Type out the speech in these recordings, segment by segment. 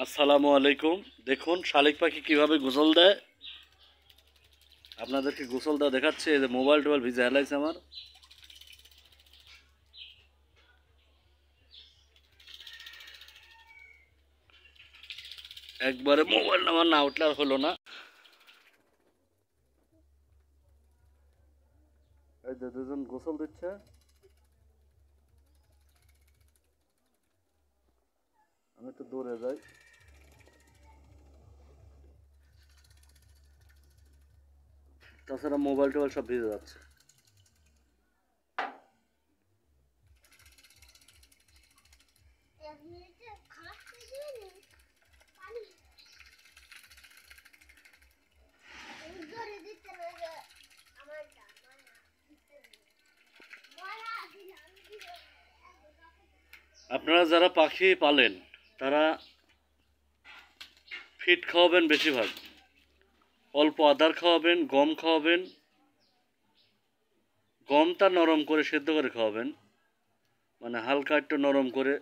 আসসালামু আলাইকুম। দেখুন শালিক পাখি কিভাবে গোসল দেয়। আপনাদেরকে গোসল দেওয়া দেখাচ্ছে। এই যে মোবাইল টোবাইল ভিজে হেলাইছে আমার। একবারে মোবাইল নাম্বার না উঠলে আর হলো না। এই যে দুজন গোসল দিচ্ছে। আমি একটু দূরে যাই। তাছাড়া মোবাইল টোবাইল সব ভিজে যাচ্ছে। আপনারা যারা পাখি পালেন তারা ফিড খাওয়াবেন, বেশিরভাগ অল্প আদার খাওয়াবেন, গম খাওয়াবেন। গমটা নরম করে সেদ্ধ করে খাওয়াবেন, মানে হালকা একটু নরম করে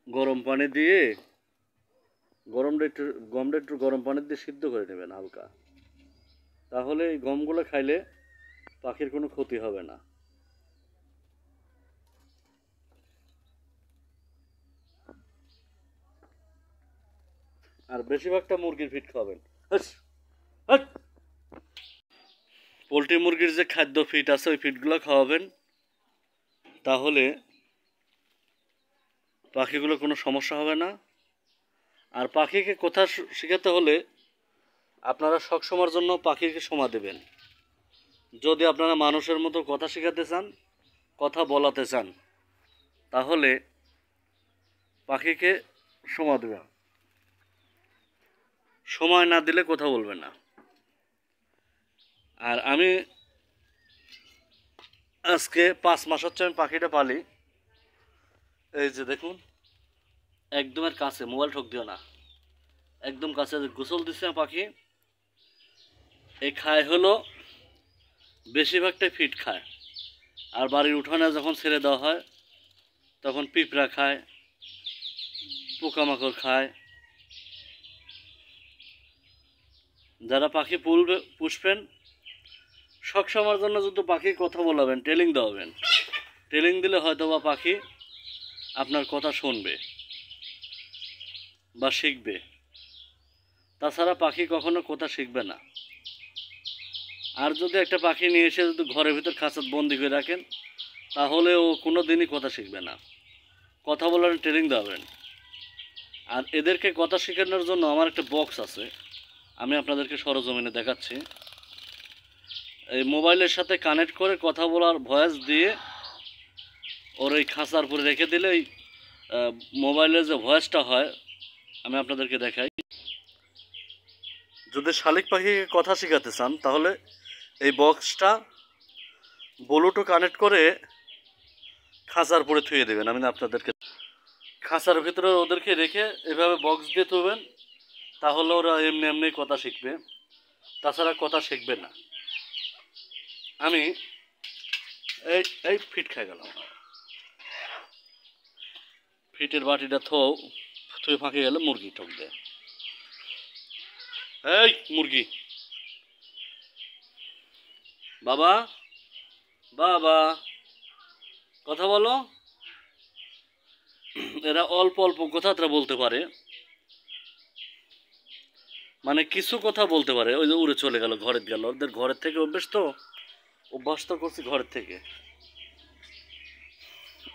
গরম পানি দিয়ে গমটা একটু গরম পানি দিয়ে সিদ্ধ করে নেবেন হালকা। তাহলে এই গমগুলো খাইলে পাখির কোনো ক্ষতি হবে না। আর বেশিরভাগটা মুরগির ফিড খাওয়াবেন। পোলট্রি মুরগির যে খাদ্য ফিড আছে ওই ফিডগুলো খাওয়াবেন। তাহলে পাখিগুলো কোনো সমস্যা হবে না। আর পাখিকে কথা শেখাতে হলে আপনারা সবসময়ের জন্য পাখিকে সময় দেবেন। যদি আপনারা মানুষের মতো কথা শেখাতে চান, কথা বলাতে চান, তাহলে পাখিকে সময় দেবেন। সময় না দিলে কথা বলবে না। আর আমি আজকে 5 মাস হচ্ছে আমি পাখিটা পালি। এই যে দেখুন, একদমের কাছে, মোবাইল ঠক দিও না, একদম কাছে গোসল দিচ্ছে পাখি। এই খায় হলো বেশিরভাগটাই ফিড খায়। আর বাড়ির উঠানে যখন ছেড়ে দেওয়া হয় তখন পিঁপড়া খায়, পোকামাকড় খায়। যারা পাখি পুষবেন সবসময়ের জন্য যদি পাখি কথা বলাবেন, ট্রেনিং দেওয়াবেন। ট্রেনিং দিলে হয়তো বা পাখি আপনার কথা শুনবে বা শিখবে। তাছাড়া পাখি কখনো কথা শিখবে না। আর যদি একটা পাখি নিয়ে এসে যদি ঘরের ভিতর খাঁচাত বন্দি করে রাখেন, তাহলে ও কোনো দিনই কথা শিখবে না। কথা বলার ট্রেনিং দেওয়াবেন। আর এদেরকে কথা শেখানোর জন্য আমার একটা বক্স আছে, আমি আপনাদেরকে সরজমিনে দেখাচ্ছি। এই মোবাইলের সাথে কানেক্ট করে কথা বলার ভয়েস দিয়ে ওর এই খাঁচার উপরে রেখে দিলে ওই মোবাইলের যে ভয়েসটা হয়, আমি আপনাদেরকে দেখাই। যদি শালিক পাখিকে কথা শেখাতে চান তাহলে এই বক্সটা ব্লুটুথ কানেক্ট করে খাঁচার উপরে থুয়ে দেবেন। আমি আপনাদেরকে খাঁচার ভিতরে ওদেরকে রেখে এভাবে বক্স দিয়ে তুলবেন, তাহলে ওরা এমনি এমনি কথা শিখবে। তাছাড়া কথা শিখবে না। আমি এই এই ফিট খাই গেলাম, ফিটের বাটিটা থুয়ে ফাঁকে গেলে মুরগি ঠক দেয়। এই মুরগি, বাবা বাবা কথা বলো। এরা অল্প অল্প কথাটা বলতে পারে, মানে কিছু কথা বলতে পারে। ওই যে উড়ে চলে গেল, ঘরে গেল। ওদের ঘরের থেকে অভ্যাস তো করছি ঘরের থেকে।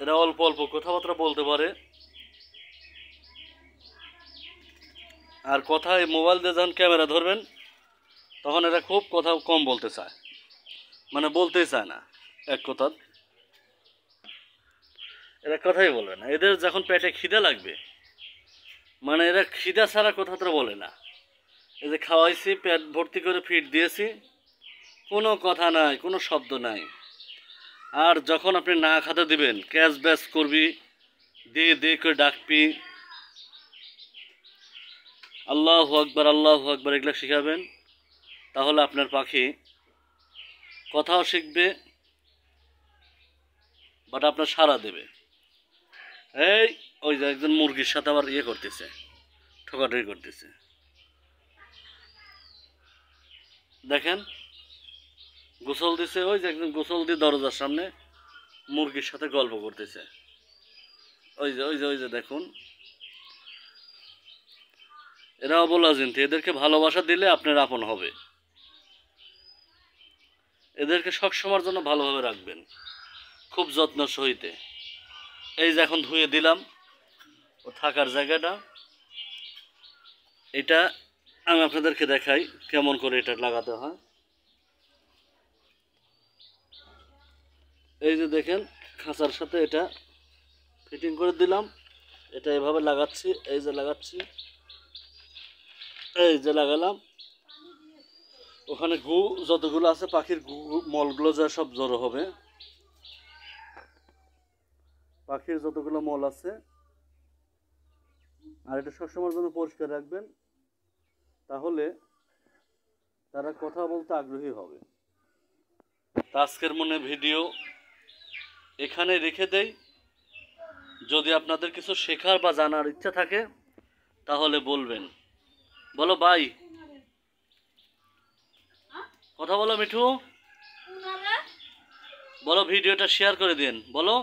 এরা অল্প অল্প কথাবার্তা বলতে পারে। আর কথা এই মোবাইল দিয়ে যখন ক্যামেরা ধরবেন তখন এরা খুব কথা কম বলতে চায়, মানে বলতেই চায় না এক কথা। এরা কথাই বলবে না। এদের যখন পেটে খিদে লাগবে, মানে এরা খিদা ছাড়া কথাটা বলে না। এই যে খাওয়াইছি, পেট ভর্তি করে ফিড দিয়েছি, কোনো কথা নাই, কোনো শব্দ নাই। আর যখন আপনি না খাতে দিবেন, ক্যাচ ব্যাচ করবি, দিয়ে দিয়ে করে ডাকবি, আল্লাহু আকবার আল্লাহু আকবার এগুলো শিখাবেন, তাহলে আপনার পাখি কথাও শিখবে, বাট আপনার সাড়া দেবে। এই ওই যে একজন মুরগির সাথে আবার ইয়ে করতেছে, ঠোকাঠুকি করতেছে। দেখেন গোসল দিছে, ওই যে একজন গোসল দিয়ে দরজার সামনে মুরগির সাথে গল্প করতেছে। ওই যে দেখুন, এরা অবলা জিনিস, এদেরকে ভালোবাসা দিলে আপনার আপন হবে। এদেরকে সবসময়ের জন্য ভালোভাবে রাখবেন, খুব যত্ন সহিতে। এই যে এখন ধুয়ে দিলাম ও থাকার জায়গাটা, এটা আমি আপনাদেরকে দেখাই কেমন করে এটা লাগাতে হয়। এই যে দেখেন খাঁচার সাথে এটা ফিটিং করে দিলাম, এটা এভাবে লাগাচ্ছি, এই যে লাগাচ্ছি, এই যে লাগালাম। ওখানে গু যতগুলো আছে পাখির গু মলগুলো যা সব জড়ো হবে, পাখির যতগুলো মল আছে। আর এটা সবসময়ের জন্য পরিষ্কার রাখবেন, তাহলে তারা কথা বলতে আগ্রহী হবে। আজকের মনে ভিডিও এখানে রেখে দেই। যদি আপনাদের কিছু শেখার বা জানার ইচ্ছা থাকে তাহলে বলবেন। বলো ভাই, কথা বলো মিঠু, বলো ভিডিওটা শেয়ার করে দিন, বলো।